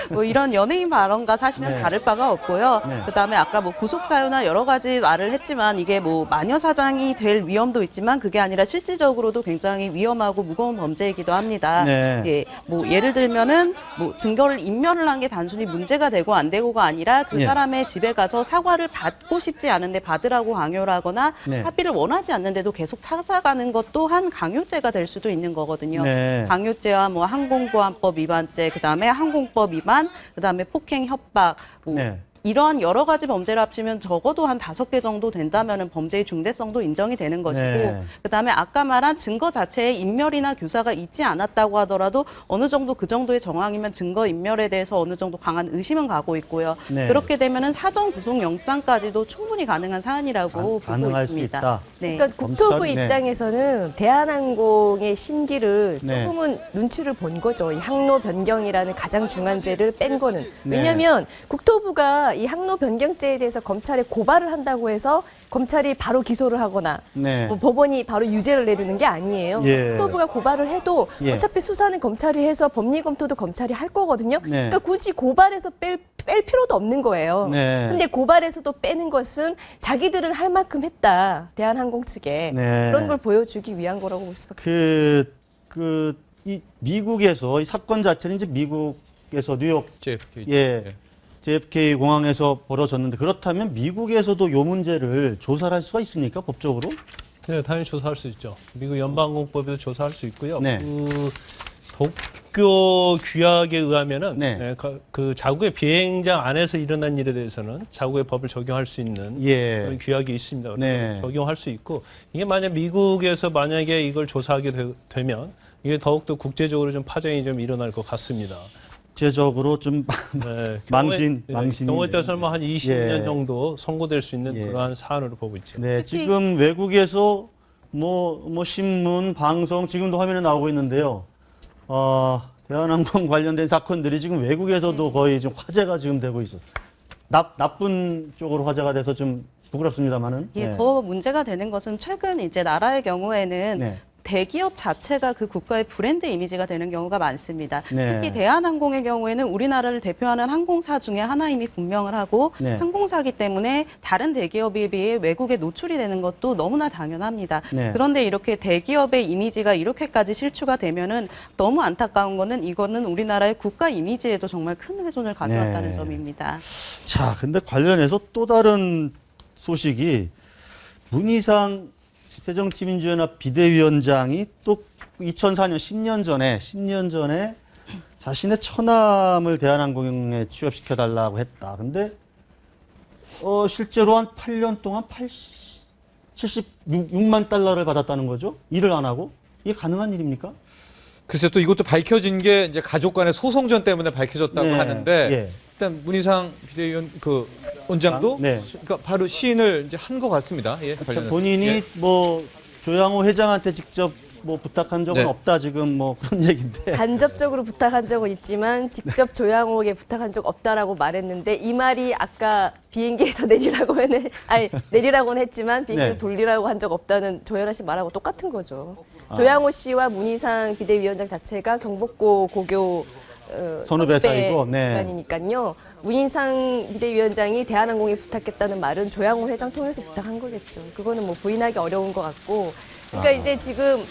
뭐 이런 연예인 발언과 사실은 네. 다를 바가 없고요. 네. 그다음에 아까 뭐 구속 사유나 여러 가지 말을 했지만 이게 뭐 마녀 사장이 될 위험도 있지만 그게 아니라 실질적으로도 굉장히 위험하고 무거운 범죄이기도 합니다. 네. 예, 뭐 예를 들면은 뭐 증거를 인멸을 한 게 단순히 문제가 되고 안 되고가 아니라 그 예. 사람의 집에 가서 사과를 받고 싶지 않은데 받으라고 강요를 하거나 네. 합의를 원하지 않는데도 계속 찾아가는 것 또한 강요죄가 될 수도 있는 거거든요. 네. 강요죄와 뭐 항공보안법 위반죄, 그다음에 항공법 위반, 그다음에 폭행, 협박, 뭐 네. 이러한 여러 가지 범죄를 합치면 적어도 한 5개 정도 된다면은 범죄의 중대성도 인정이 되는 것이고, 네. 그다음에 아까 말한 증거 자체에 인멸이나 교사가 있지 않았다고 하더라도 어느 정도 그 정도의 정황이면 증거 인멸에 대해서 어느 정도 강한 의심은 가고 있고요. 네. 그렇게 되면은 사전 구속 영장까지도 충분히 가능한 사안이라고 보고 가능할 수 있습니다. 있다. 네. 그러니까 국토부 검찰, 네. 입장에서는 대한항공의 심기를 네. 조금은 눈치를 본 거죠. 이 항로 변경이라는 가장 중한죄를 뺀 거는. 네. 왜냐하면 국토부가 이 항로 변경죄에 대해서 검찰에 고발을 한다고 해서 검찰이 바로 기소를 하거나 네. 뭐 법원이 바로 유죄를 내리는 게 아니에요. 예. 국토부가 고발을 해도 예. 어차피 수사는 검찰이 해서 법리 검토도 검찰이 할 거거든요. 네. 그러니까 굳이 고발해서 뺄 필요도 없는 거예요. 네. 근데 고발에서도 빼는 것은 자기들은 할 만큼 했다. 대한항공 측에. 네. 그런 걸 보여주기 위한 거라고 볼 수밖에 이 미국에서 이 사건 자체는 이제 미국에서 뉴욕 JFK. 예. JFK 공항에서 벌어졌는데 그렇다면 미국에서도 요 문제를 조사를 할 수가 있습니까? 법적으로? 네, 당연히 조사할 수 있죠. 미국 연방공법에서 조사할 수 있고요. 네. 도쿄 규약에 의하면은 네. 그 자국의 비행장 안에서 일어난 일에 대해서는 자국의 법을 적용할 수 있는 예. 그런 규약이 있습니다. 네. 적용할 수 있고 이게 만약 미국에서 만약에 이걸 조사하게 되면 이게 더욱더 국제적으로 좀 파장이 좀 일어날 것 같습니다. 국제적으로 좀 네, 망신이 경우에 따라서는 뭐 한 20년 예. 정도 선고될 수 있는 예. 그러한 사안으로 보고 있죠. 네, 지금 외국에서 뭐 신문, 방송 지금도 화면에 나오고 있는데요. 대한항공 관련된 사건들이 지금 외국에서도 거의 좀 화제가 지금 되고 있어요. 나쁜 쪽으로 화제가 돼서 좀 부끄럽습니다만은. 예, 네. 더 문제가 되는 것은 최근 이제 나라의 경우에는 네. 대기업 자체가 그 국가의 브랜드 이미지가 되는 경우가 많습니다. 네. 특히 대한항공의 경우에는 우리나라를 대표하는 항공사 중에 하나임이 분명을 하고 네. 항공사기 때문에 다른 대기업에 비해 외국에 노출이 되는 것도 너무나 당연합니다. 네. 그런데 이렇게 대기업의 이미지가 이렇게까지 실추가 되면은 너무 안타까운 거는 이거는 우리나라의 국가 이미지에도 정말 큰 훼손을 가져왔다는 네. 점입니다. 자, 근데 관련해서 또 다른 소식이 문희상 새정치민주연합 비대위원장이 또 2004년 10년 전에 자신의 처남을 대한항공에 취업시켜달라고 했다. 근데 실제로 한 8년 동안 76만 달러를 받았다는 거죠? 일을 안 하고? 이게 가능한 일입니까? 글쎄 또 이것도 밝혀진 게 이제 가족 간의 소송전 때문에 밝혀졌다고 네. 하는데 예. 일단 문희상 비대위원 그 원장도 네. 그러니까 바로 시인을 이제 한 것 같습니다. 예, 관련해서. 본인이 예. 뭐 조양호 회장한테 직접 뭐 부탁한 적은 네. 없다 지금 뭐 그런 얘기인데. 간접적으로 부탁한 적은 있지만 직접 조양호에게 부탁한 적 없다라고 말했는데 이 말이 아까 비행기에서 내리라고는 했지만 비행기를 네. 돌리라고 한 적 없다는 조현아 씨 말하고 똑같은 거죠. 아. 조양호 씨와 문희상 비대위원장 자체가 경복고 고교 선후배 사이고, 네. 기관이니까요. 문희상 비대위원장이 대한항공에 부탁했다는 말은 조양호 회장 통해서 부탁한 거겠죠. 그거는 뭐 부인하기 어려운 것 같고. 그러니까 이제 지금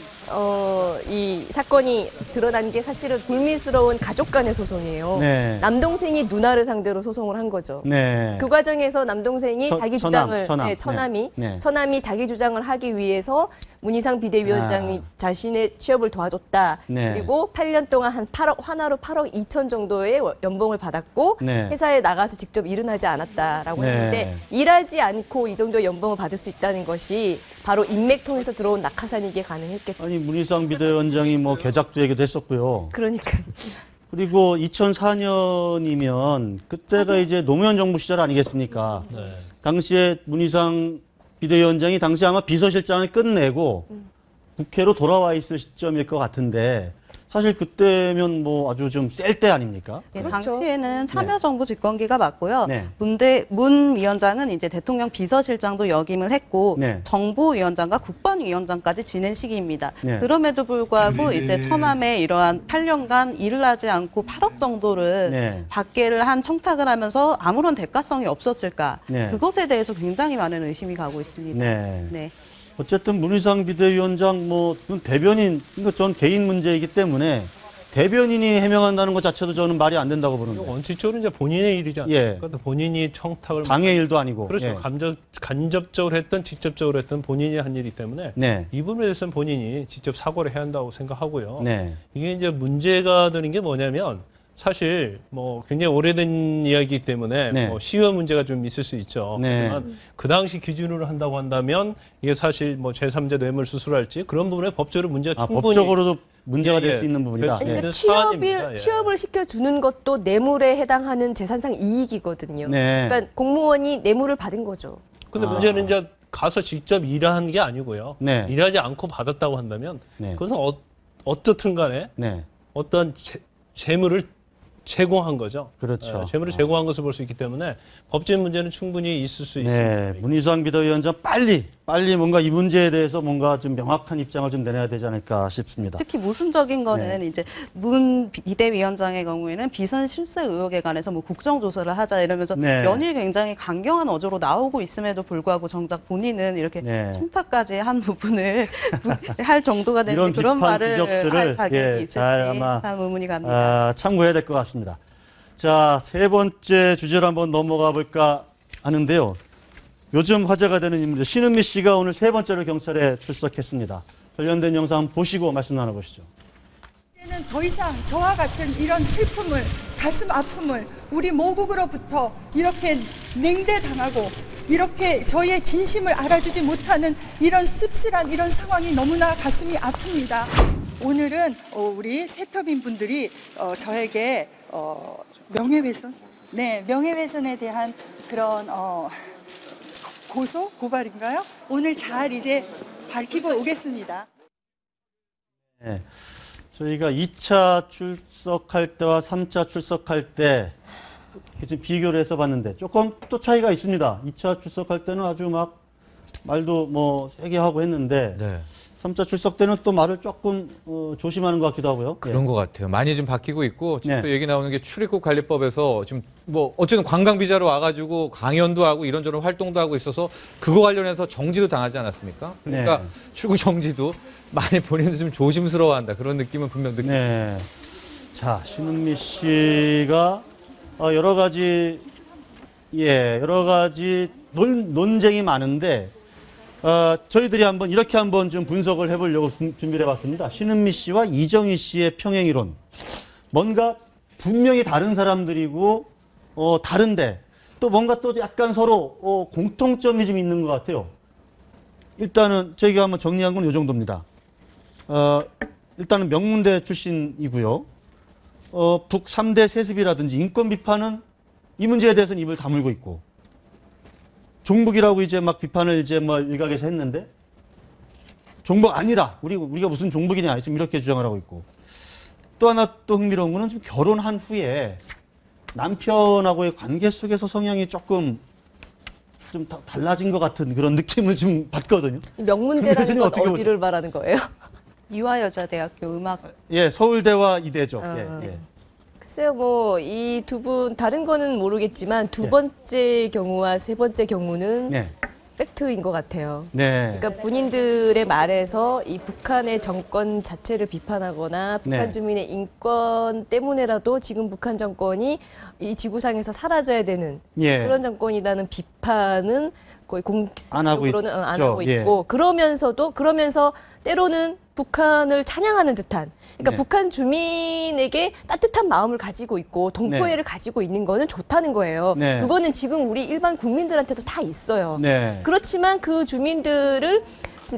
이 사건이 드러난 게 사실은 불미스러운 가족 간의 소송이에요. 네. 남동생이 누나를 상대로 소송을 한 거죠. 네. 그 과정에서 남동생이 자기 주장을 처남이 네. 처남이 자기 주장을 하기 위해서 문희상 비대위원장이 자신의 취업을 도와줬다. 네. 그리고 8년 동안 한 8억, 하나로 8억 2천 정도의 연봉을 받았고 네. 회사에 나가서 직접 일은 하지 않았다라고 네. 했는데 일하지 않고 이 정도 연봉을 받을 수 있다는 것이 바로 인맥 통해서 들어온 낙하산이기에 가능했겠죠. 아니 문희상 비대위원장이 뭐 계작도 얘기도 했었고요. 그러니까요. 그리고 2004년이면 그때가 이제 노무현 정부 시절 아니겠습니까? 네. 당시에 문희상 비대위원장이 당시 아마 비서실장을 끝내고 국회로 돌아와 있을 시점일 것 같은데 사실 그때면 뭐 아주 좀 셀 때 아닙니까? 예, 그렇죠. 당시에는 참여정부 집권기가 맞고요. 네. 문 위원장은 이제 대통령 비서실장도 역임을 했고 네. 정보위원장과 국방위원장까지 지낸 시기입니다. 네. 그럼에도 불구하고 이제 처남에 이러한 8년간 일을 하지 않고 8억 정도를 네. 받게를 한 청탁을 하면서 아무런 대가성이 없었을까? 네. 그것에 대해서 굉장히 많은 의심이 가고 있습니다. 네. 네. 어쨌든 문희상 비대위원장 뭐 대변인 이거 전 개인 문제이기 때문에 대변인이 해명한다는 것 자체도 저는 말이 안 된다고 보는데. 원칙적으로 이제 본인의 일이지 않습니까? 예. 본인이 청탁을 당의 일도 아니고. 그렇죠. 예. 간접적으로 했든 직접적으로 했든 본인이 한 일이기 때문에 네. 이 부분에 대해서는 본인이 직접 사과를 해야 한다고 생각하고요. 네. 이게 이제 문제가 되는 게 뭐냐면 사실 뭐 굉장히 오래된 이야기이기 때문에 네. 뭐 시효 문제가 좀 있을 수 있죠. 네. 하지만 그 당시 기준으로 한다고 한다면 이게 사실 뭐 제3자 뇌물 수수랄지 그런 부분에 법적으로 문제가 충분히 법적으로도 문제가 예, 될 수 있는 부분이다. 될 수 예. 있는 취업을, 사안입니다. 예. 취업을 시켜주는 것도 뇌물에 해당하는 재산상 이익이거든요. 네. 그러니까 공무원이 뇌물을 받은 거죠. 근데 문제는 이제 가서 직접 일한 게 아니고요. 네. 일하지 않고 받았다고 한다면 네. 그것은 어떻든 간에 네. 어떤 재물을 제공한 거죠. 그렇죠. 재물을 제공한 것을 볼 수 있기 때문에 법적 문제는 충분히 있을 수 있습니다. 네, 문희상 비대위원장 빨리 뭔가 이 문제에 대해서 뭔가 좀 명확한 입장을 좀 내놔야 되지 않을까 싶습니다. 특히 모순적인 거는 네. 이제 문 비대위원장의 경우에는 비선 실세 의혹에 관해서 뭐 국정조사를 하자 이러면서 네. 연일 굉장히 강경한 어조로 나오고 있음에도 불구하고 정작 본인은 이렇게 네. 청탁까지 한 부분을 할 정도가 되는 이런 그런 비판 말을 지적들을 할 자격이 예, 있을지 잘 아마 참 의문이 갑니다. 참고해야 될 것 같습니다. 자, 세 번째 주제로 한번 넘어가 볼까 하는데요. 요즘 화제가 되는 인물이죠. 신은미 씨가 오늘 세 번째로 경찰에 출석했습니다. 관련된 영상 한번 보시고 말씀 나눠보시죠. 이제는 더 이상 저와 같은 이런 슬픔을, 가슴 아픔을 우리 모국으로부터 이렇게 냉대당하고 이렇게 저희의 진심을 알아주지 못하는 이런 씁쓸한 이런 상황이 너무나 가슴이 아픕니다. 오늘은 우리 세터민 분들이 저에게 명예훼손? 네, 명예훼손에 대한 그런 고발인가요? 오늘 잘 이제 밝히고 오겠습니다. 네, 저희가 2차 출석할 때와 3차 출석할 때 지금 비교를 해서 봤는데 조금 또 차이가 있습니다. 2차 출석할 때는 아주 막 말도 뭐 세게 하고 했는데 네. 3차 출석 때는 또 말을 조금 조심하는 것 같기도 하고요. 그런 것 같아요. 많이 좀 바뀌고 있고 지금 네. 또 얘기 나오는 게 출입국 관리법에서 지금 뭐 어쨌든 관광 비자로 와가지고 강연도 하고 이런저런 활동도 하고 있어서 그거 관련해서 정지도 당하지 않았습니까? 그러니까 네. 출국 정지도 많이 본인들 좀 조심스러워한다 그런 느낌은 분명 느끼고. 네. 자, 신은미 씨가 여러 가지 논쟁이 많은데. 저희들이 이렇게 한번 좀 분석을 해보려고 준비를 해봤습니다. 신은미 씨와 이정희 씨의 평행이론. 뭔가 분명히 다른 사람들이고, 다른데, 또 뭔가 또 약간 서로, 공통점이 좀 있는 것 같아요. 일단은 저희가 한번 정리한 건 이 정도입니다. 일단은 명문대 출신이고요. 북 3대 세습이라든지 인권 비판은 이 문제에 대해서는 입을 다물고 있고, 종북이라고 이제 막 비판을 이제 뭐 일각에서 했는데 종북 아니라 우리가 무슨 종북이냐 지금 이렇게 주장을 하고 있고 또 하나 또 흥미로운 거는 좀 결혼한 후에 남편하고의 관계 속에서 성향이 조금 좀 달라진 것 같은 그런 느낌을 좀 받거든요. 명문대라는 건 어디를 말하는 거예요? 이화여자대학교 음악. 예, 서울대와 이대죠. 예. 글쎄요, 뭐, 이 두 분, 다른 거는 모르겠지만, 두 번째 경우와 세 번째 경우는 팩트인 것 같아요. 네. 그러니까 본인들의 말에서 이 북한의 정권 자체를 비판하거나 북한 주민의 인권 때문에라도 지금 북한 정권이 이 지구상에서 사라져야 되는 그런 정권이라는 비판은 거의 공식적으로는 안 하고 있고 그러면서 때로는 북한을 찬양하는 듯한 그러니까 북한 주민에게 따뜻한 마음을 가지고 있고 동포애를 가지고 있는 거는 좋다는 거예요. 그거는 지금 우리 일반 국민들한테도 다 있어요. 그렇지만 그 주민들을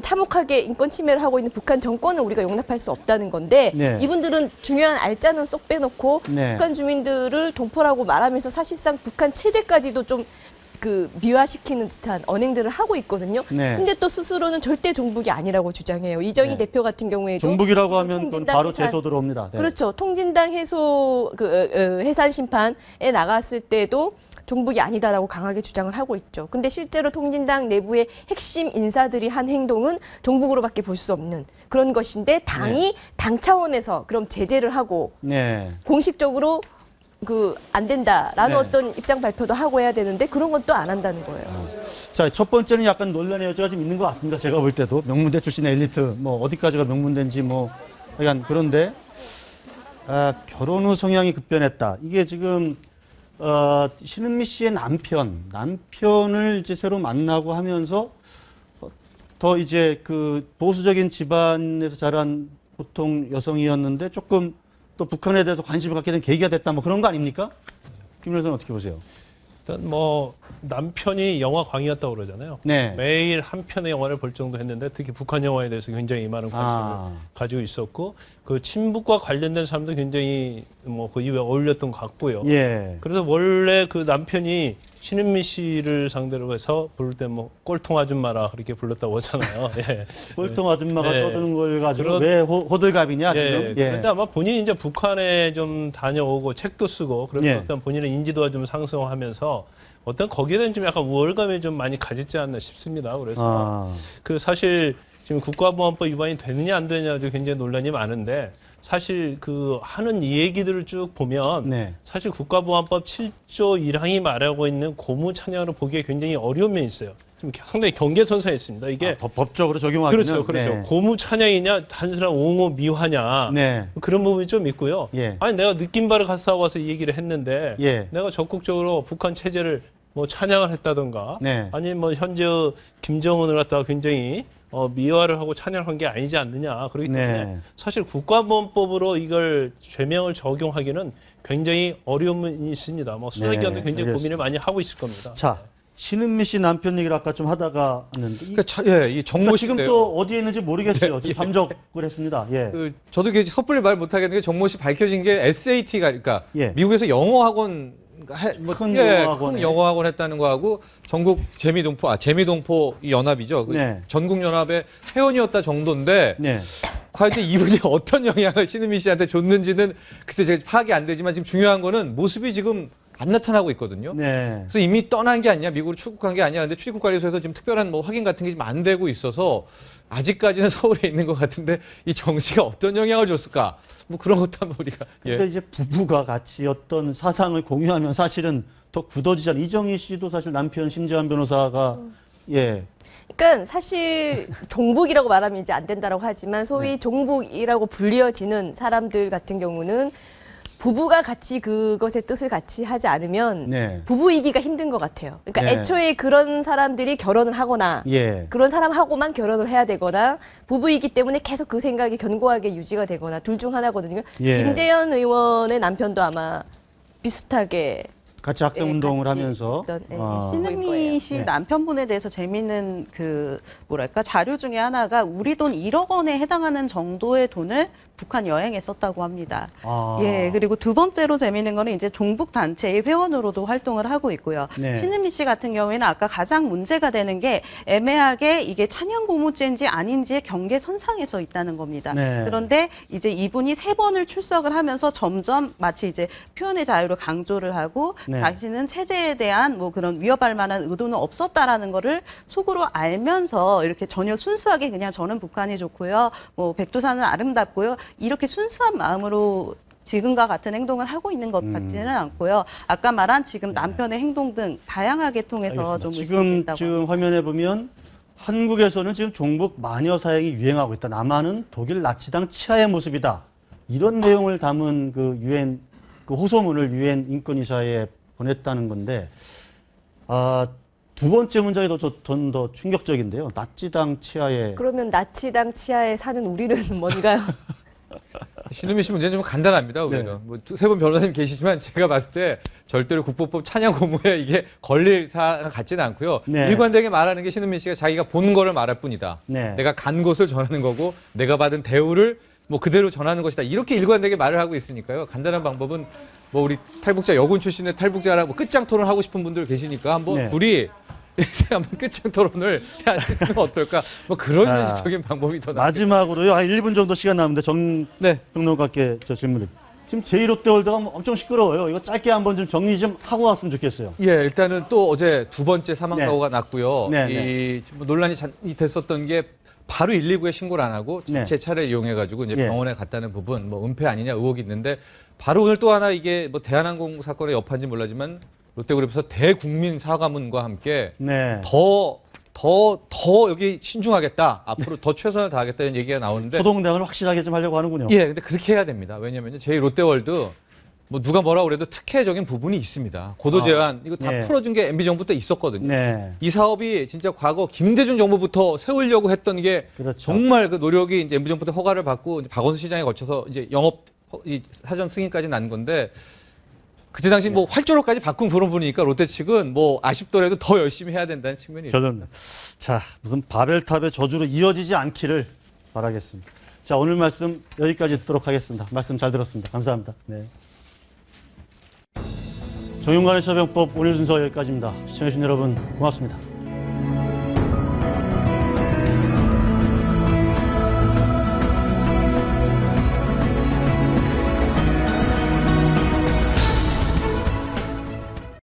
참혹하게 인권 침해를 하고 있는 북한 정권을 우리가 용납할 수 없다는 건데 이분들은 중요한 알짜는 쏙 빼놓고 북한 주민들을 동포라고 말하면서 사실상 북한 체제까지도 좀 미화시키는 듯한 언행들을 하고 있거든요. 근데 또 스스로는 절대 종북이 아니라고 주장해요. 이정희 대표 같은 경우에도 종북이라고 하면 바로 제소 들어옵니다. 그렇죠. 통진당 해산 심판에 나갔을 때도 종북이 아니다라고 강하게 주장을 하고 있죠. 근데 실제로 통진당 내부의 핵심 인사들이 한 행동은 종북으로밖에 볼 수 없는 그런 것인데 당이 당 차원에서 그럼 제재를 하고 공식적으로 안 된다라는 어떤 입장 발표도 하고 해야 되는데 그런 건 또 안 한다는 거예요. 자, 첫 번째는 약간 논란의 여지가 좀 있는 것 같습니다. 제가 볼 때도 명문대 출신의 엘리트 어디까지가 명문대인지 약간 그런데 결혼 후 성향이 급변했다. 이게 지금 신은미 씨의 남편을 이제 새로 만나고 하면서 더 이제 보수적인 집안에서 자란 보통 여성이었는데 조금 또 북한에 대해서 관심을 갖게 된 계기가 됐다 그런 거 아닙니까? 김 변호사는 어떻게 보세요? 일단 남편이 영화광이었다고 그러잖아요. 매일 한 편의 영화를 볼 정도 했는데 특히 북한 영화에 대해서 굉장히 많은 관심을 가지고 있었고 그 친북과 관련된 사람도 굉장히 그 이후에 어울렸던 것 같고요. 그래서 원래 그 남편이 신은미 씨를 상대로 해서 부를 때 꼴통 아줌마라 그렇게 불렀다고 하잖아요. 꼴통 아줌마가 떠드는 걸 가지고 왜 호들갑이냐 지금? 그런데 아마 본인이 이제 북한에 좀 다녀오고 책도 쓰고 그래서 어떤 본인의 인지도가 좀 상승하면서 어떤 거기에 대한 좀 약간 우월감이 좀 많이 가졌지 않나 싶습니다. 그래서 사실 지금 국가보안법 위반이 되느냐 안 되느냐도 굉장히 논란이 많은데 사실 하는 이 얘기들을 쭉 보면 사실 국가보안법 7조 1항이 말하고 있는 고무 찬양으로 보기에 굉장히 어려운 면이 있어요. 좀 상당히 경계선상에 있습니다. 이게 법적으로 적용하기는 그렇죠. 고무 찬양이냐 단순한 옹호 미화냐 그런 부분이 좀 있고요. 아니 내가 느낀 바를 가서 와서 이 얘기를 했는데 내가 적극적으로 북한 체제를 찬양을 했다던가 아니면 현재 김정은을 갖다가 굉장히 미화를 하고 찬양한 게 아니지 않느냐. 그렇기 때문에 사실 국가보안법으로 이걸 죄명을 적용하기는 굉장히 어려움이 있습니다. 수사기관도 굉장히 고민을 많이 하고 있을 겁니다. 자, 신은미 씨 남편 얘기를 아까 좀 하다가 왔는데 이 정모 지금 또 어디에 있는지 모르겠어요. 지금 잠적을 했습니다. 저도 섣불리 말 못하겠는 게 정모 씨 밝혀진 게 SAT가 그러니까 미국에서 영어 학원 큰 영어학원 했다는 거하고 전국 재미동포 연합이죠. 전국 연합의 회원이었다 정도인데 과연 이분이 어떤 영향을 신은미 씨한테 줬는지는 글쎄 제가 파악이 안 되지만 지금 중요한 거는 모습이 지금 안 나타나고 있거든요. 그래서 이미 떠난 게 아니냐, 미국으로 출국한 게 아니야. 근데 출국관리소에서 지금 특별한 확인 같은 게 지금 안 되고 있어서 아직까지는 서울에 있는 것 같은데 이 정 씨가 어떤 영향을 줬을까? 그런 것도 한번 우리가. 근데 이제 부부가 같이 어떤 사상을 공유하면 사실은 더 굳어지잖아요. 이정희 씨도 사실 남편 심재환 변호사가 그러니까 사실 종북이라고 말하면 이제 안 된다라고 하지만 소위 종북이라고 불리어지는 사람들 같은 경우는 부부가 같이 그것의 뜻을 같이 하지 않으면 부부이기가 힘든 것 같아요. 그러니까 애초에 그런 사람들이 결혼을 하거나 그런 사람하고만 결혼을 해야 되거나 부부이기 때문에 계속 그 생각이 견고하게 유지가 되거나 둘 중 하나거든요. 김재현 의원의 남편도 아마 비슷하게 같이 학생운동을 하면서 신은미 씨 남편분에 대해서 재미있는 자료 중에 하나가 우리 돈 1억 원에 해당하는 정도의 돈을 북한 여행에 썼다고 합니다. 그리고 두 번째로 재미있는 거는 이제 종북 단체의 회원으로도 활동을 하고 있고요. 신은미 씨 같은 경우에는 아까 가장 문제가 되는 게 애매하게 이게 찬양 고무죄인지 아닌지의 경계선상에 서 있다는 겁니다. 그런데 이제 이분이 3번을 출석을 하면서 점점 마치 이제 표현의 자유를 강조를 하고 자신은 체제에 대한 그런 위협할 만한 의도는 없었다라는 거를 속으로 알면서 이렇게 전혀 순수하게 그냥 저는 북한이 좋고요. 백두산은 아름답고요. 이렇게 순수한 마음으로 지금과 같은 행동을 하고 있는 것 같지는 않고요. 아까 말한 지금 남편의 행동 등 다양하게 통해서 좀 의심된다고. 지금 화면에 보면 한국에서는 지금 종북 마녀 사행이 유행하고 있다. 남한은 독일 나치당 치하의 모습이다. 이런 내용을 담은 유엔 호소문을 유엔 인권이사에 보냈다는 건데 두 번째 문장이 전 더 충격적인데요. 나치당 치하에. 그러면 나치당 치하에 사는 우리는 뭔가요? 신은미 씨 문제는 좀 간단합니다. 우리는 뭐 세 분 변호사님 계시지만 제가 봤을 때 절대로 국보법 찬양 고무에 이게 걸릴 사안 같지는 않고요. 일관되게 말하는 게 신은미 씨가 자기가 본 거를 말할 뿐이다. 내가 간 곳을 전하는 거고 내가 받은 대우를 뭐 그대로 전하는 것이다. 이렇게 일관되게 말을 하고 있으니까요. 간단한 방법은 뭐 우리 탈북자 여군 출신의 탈북자랑 뭐 끝장 토론 하고 싶은 분들 계시니까 한번 둘이 이렇게 한번 끝장 토론을 하시면 어떨까? 뭐 그런 현실적인 방법이 더 마지막으로요. 한 1분 정도 시간 남는데 평론가께 저 질문을. 지금 제1롯데월드가 엄청 시끄러워요. 이거 짧게 한번 좀 정리 좀 하고 왔으면 좋겠어요. 예, 일단은 또 어제 두 번째 사망 사고가 났고요. 뭐 논란이 됐었던 게 바로 119에 신고를 안 하고 제 차를 이용해가지고 이제 병원에 갔다는 부분, 뭐 은폐 아니냐 의혹이 있는데 바로 오늘 또 하나 이게 뭐 대한항공 사건의 여파인지 몰라지만 롯데그룹에서 대국민 사과문과 함께 더 여기 신중하겠다. 앞으로 더 최선을 다하겠다는 얘기가 나오는데 소동량을 확실하게 좀 하려고 하는군요. 예, 근데 그렇게 해야 됩니다. 왜냐면요. 저희 롯데월드 뭐 누가 뭐라 그래도 특혜적인 부분이 있습니다. 고도 제한 이거 다 풀어준 게 MB 정부 때 있었거든요. 이 사업이 진짜 과거 김대중 정부부터 세우려고 했던 게 정말 그 노력이 이제 MB 정부 때 허가를 받고 이제 박원순 시장에 거쳐서 이제 영업 사전 승인까지 난 건데 그때 당시 뭐 활주로까지 바꾼 그런 분이니까 롯데 측은 뭐 아쉽더라도 더 열심히 해야 된다는 측면이 있습니다. 자, 무슨 바벨탑의 저주로 이어지지 않기를 바라겠습니다. 자, 오늘 말씀 여기까지 듣도록 하겠습니다. 말씀 잘 들었습니다. 감사합니다. 정윤관의 처병법 오늘 순서 여기까지입니다. 시청해주신 여러분 고맙습니다.